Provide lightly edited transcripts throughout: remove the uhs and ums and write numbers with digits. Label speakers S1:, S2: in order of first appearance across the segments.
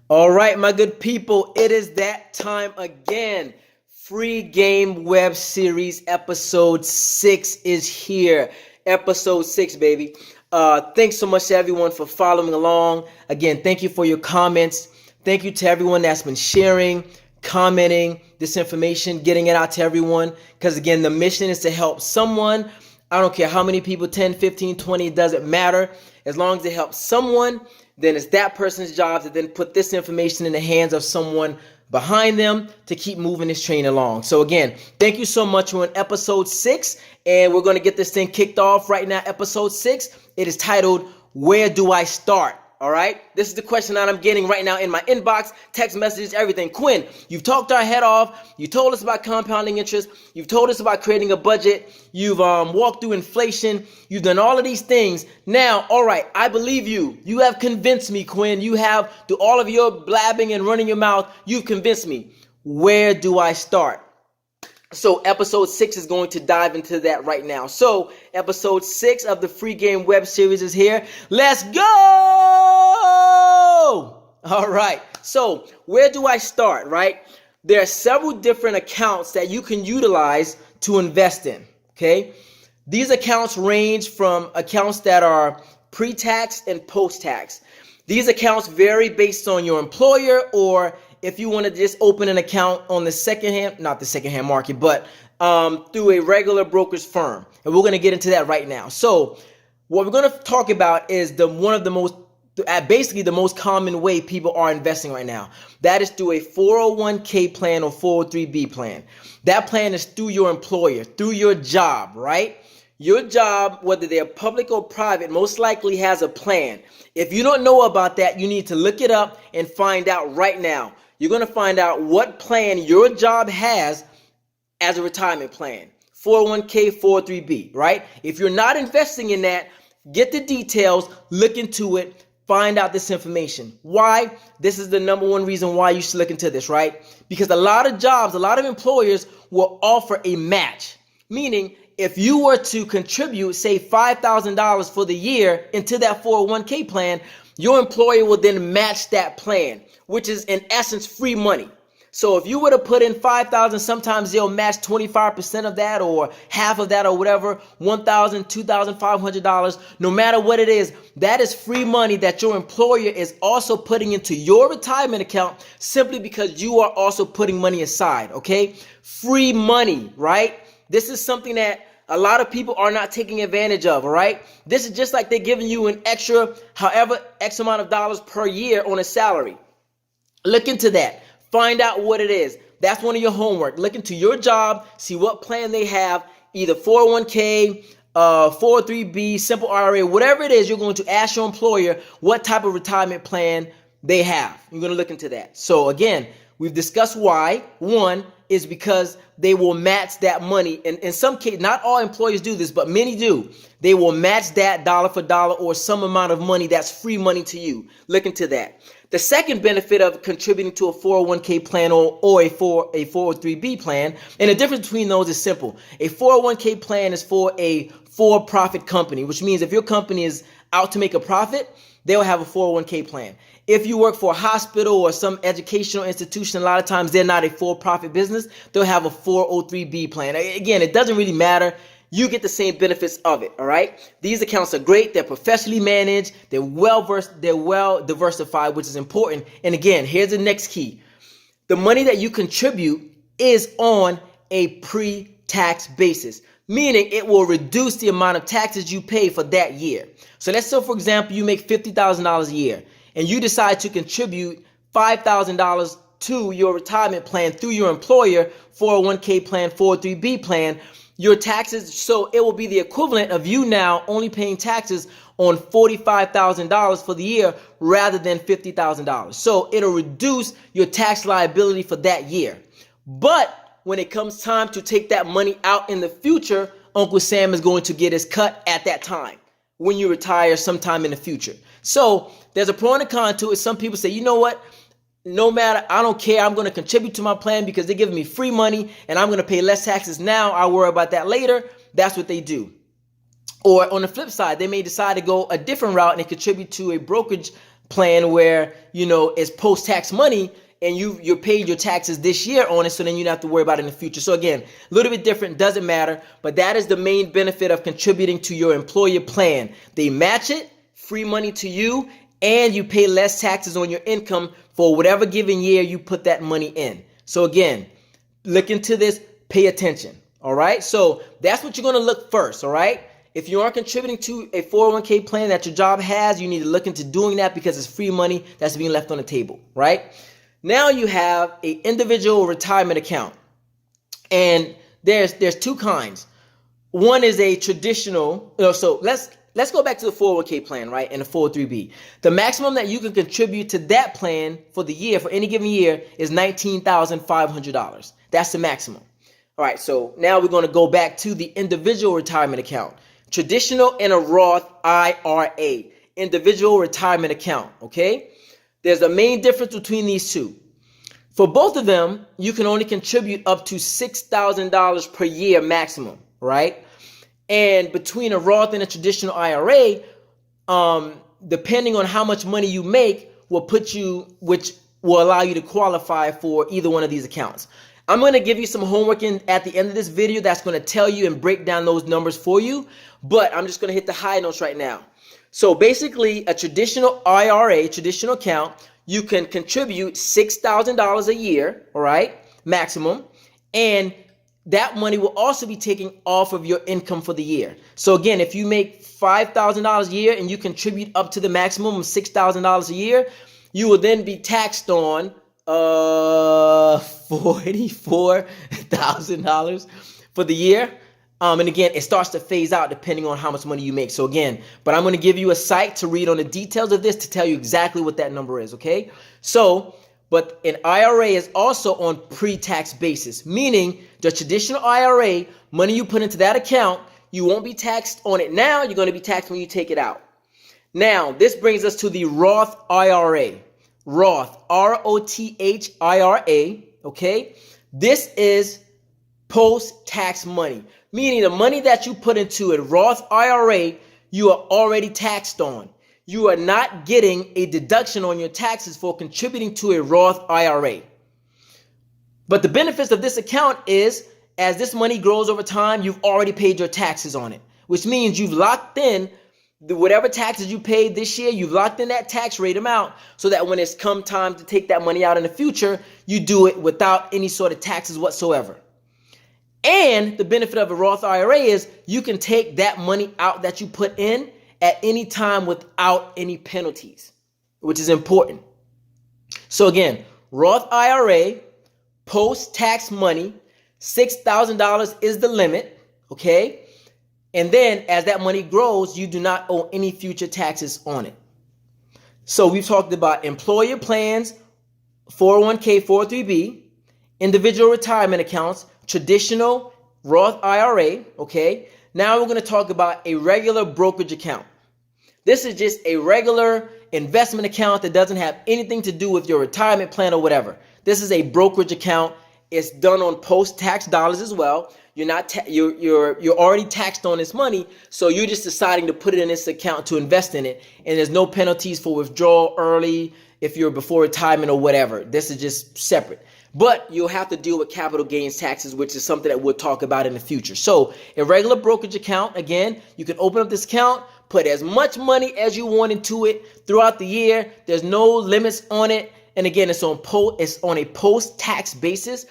S1: All right, my good people, it is that time again. Free Game Web Series episode 6 is here. Episode 6, baby. Thanks so much to everyone for following along. Again, thank you for your comments. Thank you to everyone that's been sharing, commenting this information, getting it out to everyone. Because again, the mission is to help someone. I don't care how many people, 10, 15, 20, it doesn't matter. As long as it helps someone, then it's that person's job to then put this information in the hands of someone behind them to keep moving this train along. So again, thank you so much. We're on episode 6, and we're going to get this thing kicked off right now. Episode 6, it is titled, Where Do I Start? All right, this is the question that I'm getting right now in my inbox, text messages, everything. Quinn, you've talked our head off. You told us about compounding interest. You've told us about creating a budget. You've walked through inflation. You've done all of these things. Now, all right, I believe you. You have convinced me, Quinn. You have, through all of your blabbing and running your mouth, you've convinced me. Where do I start? So episode 6 is going to dive into that right now. So episode 6 of the Free Game Web Series is here. Let's go! All right. So where do I start, right? There are several different accounts that you can utilize to invest in, okay? These accounts range from accounts that are pre-tax and post-tax. These accounts vary based on your employer, or if you want to just open an account on the not the secondhand market, but through a regular brokerage firm. And we're going to get into that right now. So what we're going to talk about is basically the most common way people are investing right now. That is through a 401k plan or 403b plan. That plan is through your employer, through your job, right? Your job, whether they're public or private, most likely has a plan. If you don't know about that, you need to look it up and find out right now. You're going to find out what plan your job has as a retirement plan. 401k, 403b, right? If you're not investing in that, get the details, look into it, find out this information. Why? This is the number one reason why you should look into this, right? Because a lot of jobs, a lot of employers will offer a match. Meaning, if you were to contribute, say, $5,000 for the year into that 401k plan, your employer will then match that plan, which is in essence free money. So if you were to put in $5,000, sometimes they'll match 25% of that or half of that or whatever, $1,000, $2,500, no matter what it is, that is free money that your employer is also putting into your retirement account simply because you are also putting money aside, okay? Free money, right? This is something that a lot of people are not taking advantage of, all right? This is just like they're giving you an extra, however, X amount of dollars per year on a salary. Look into that. Find out what it is. That's one of your homework. Look into your job, see what plan they have, either 401k, 403b, simple IRA, whatever it is, you're going to ask your employer what type of retirement plan they have. You're going to look into that. So again, we've discussed why. One is because they will match that money. And in some cases, not all employers do this, but many do. They will match that dollar for dollar or some amount of money that's free money to you. Look into that. The second benefit of contributing to a 401k plan or a 403b plan, and the difference between those is simple. A 401k plan is for a for-profit company, which means if your company is out to make a profit, they'll have a 401k plan. If you work for a hospital or some educational institution, a lot of times they're not a for-profit business. They'll have a 403b plan. Again, it doesn't really matter. You get the same benefits of it, all right? These accounts are great. They're professionally managed. They're well-versed. They're well-diversified, which is important. And again, here's the next key. The money that you contribute is on a pre-tax basis, meaning it will reduce the amount of taxes you pay for that year. So let's say, for example, you make $50,000 a year, and you decide to contribute $5,000 to your retirement plan through your employer, 401k plan, 403b plan, your taxes, so it will be the equivalent of you now only paying taxes on $45,000 for the year rather than $50,000. So it'll reduce your tax liability for that year. But when it comes time to take that money out in the future, Uncle Sam is going to get his cut at that time when you retire sometime in the future. So there's a pro and a con to it. Some people say, you know what? No matter, I don't care. I'm going to contribute to my plan because they're giving me free money and I'm going to pay less taxes now. I'll worry about that later. That's what they do. Or on the flip side, they may decide to go a different route and contribute to a brokerage plan where, it's post-tax money and you're paid your taxes this year on it, so then you don't have to worry about it in the future. So again, a little bit different, doesn't matter, but that is the main benefit of contributing to your employer plan. They match it, free money to you, and you pay less taxes on your income for whatever given year you put that money in. So again, look into this, pay attention, all right? So that's what you're gonna look first, all right? If you aren't contributing to a 401k plan that your job has, you need to look into doing that because it's free money that's being left on the table, right? Now you have an individual retirement account, and there's two kinds. One is a traditional, so let's go back to the 401k plan, right, and the 403b. The maximum that you can contribute to that plan for the year, for any given year, is $19,500. That's the maximum. All right, so now we're going to go back to the individual retirement account. Traditional and a Roth IRA, individual retirement account, okay? There's a main difference between these two. For both of them, you can only contribute up to $6,000 per year maximum, right? And between a Roth and a traditional IRA, depending on how much money you make, which will allow you to qualify for either one of these accounts. I'm going to give you some homework at the end of this video that's going to tell you and break down those numbers for you, but I'm just going to hit the high notes right now. So basically, a traditional IRA, traditional account, you can contribute $6,000 a year, all right, maximum, and that money will also be taken off of your income for the year. So again, if you make $5,000 a year and you contribute up to the maximum of $6,000 a year, you will then be taxed on $44,000 for the year. And again, it starts to phase out depending on how much money you make. So again, but I'm going to give you a site to read on the details of this to tell you exactly what that number is, okay? So, but an IRA is also on pre-tax basis, meaning the traditional IRA, money you put into that account, you won't be taxed on it now, you're going to be taxed when you take it out. Now, this brings us to the Roth IRA. Roth, Roth IRA, okay? This is post-tax money, meaning the money that you put into a Roth IRA, you are already taxed on. You are not getting a deduction on your taxes for contributing to a Roth IRA. But the benefits of this account is, as this money grows over time, you've already paid your taxes on it, which means you've locked in whatever taxes you paid this year, you've locked in that tax rate amount so that when it's come time to take that money out in the future, you do it without any sort of taxes whatsoever. And the benefit of a Roth IRA is you can take that money out that you put in at any time without any penalties, which is important. So again, Roth IRA, post-tax money, $6,000 is the limit, okay? And then as that money grows, you do not owe any future taxes on it. So we've talked about employer plans, 401k, 403b, individual retirement accounts, traditional Roth IRA, okay? Now we're going to talk about a regular brokerage account. This is just a regular investment account that doesn't have anything to do with your retirement plan or whatever. This is a brokerage account. It's done on post-tax dollars as well. You're already taxed on this money, so you're just deciding to put it in this account to invest in it, and there's no penalties for withdrawal early if you're before retirement or whatever. This is just separate. But you'll have to deal with capital gains taxes, which is something that we'll talk about in the future. So a regular brokerage account, again, you can open up this account, put as much money as you want into it throughout the year. There's no limits on it. And again, it's on a post-tax basis,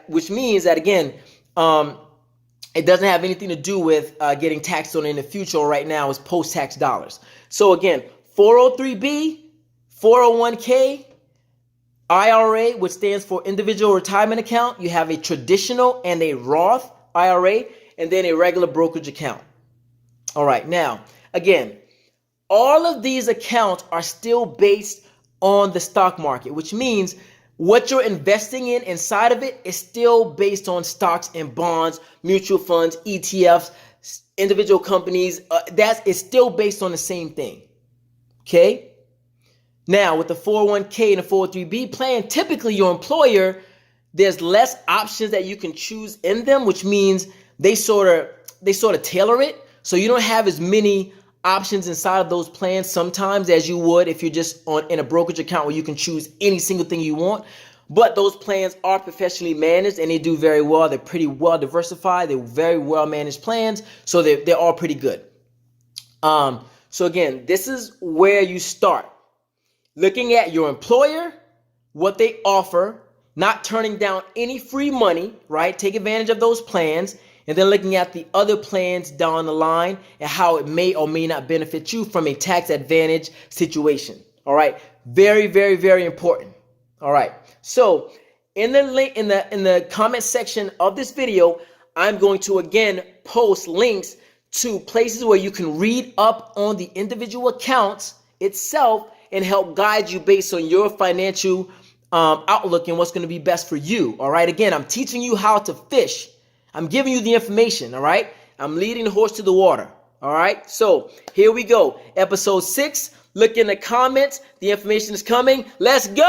S1: which means that, again, it doesn't have anything to do with getting taxed on it in the future, or right now it's post-tax dollars. So again, 403b, 401k, IRA, which stands for individual retirement account. You have a traditional and a Roth IRA, and then a regular brokerage account. All right, now, again, all of these accounts are still based on the stock market, which means what you're investing in inside of it is still based on stocks and bonds, mutual funds, ETFs, individual companies. It's still based on the same thing. Okay? Now, with the 401k and the 403b plan, typically your employer, there's less options that you can choose in them, which means they sort of tailor it. So you don't have as many options inside of those plans sometimes, as you would if you're just in a brokerage account where you can choose any single thing you want. But those plans are professionally managed and they do very well. They're pretty well diversified. They're very well managed plans, so they're all pretty good. So again, this is where you start. Looking at your employer, what they offer, not turning down any free money, right? Take advantage of those plans, and then looking at the other plans down the line and how it may or may not benefit you from a tax advantage situation. All right, very, very, very important. All right, so in the link in the comment section of this video, I'm going to again post links to places where you can read up on the individual accounts itself and help guide you based on your financial outlook and what's going to be best for you. All right, again, I'm teaching you how to fish. I'm giving you the information. All right, I'm leading the horse to the water. All right, so here we go. Episode 6. Look in the comments. The information is coming. Let's go.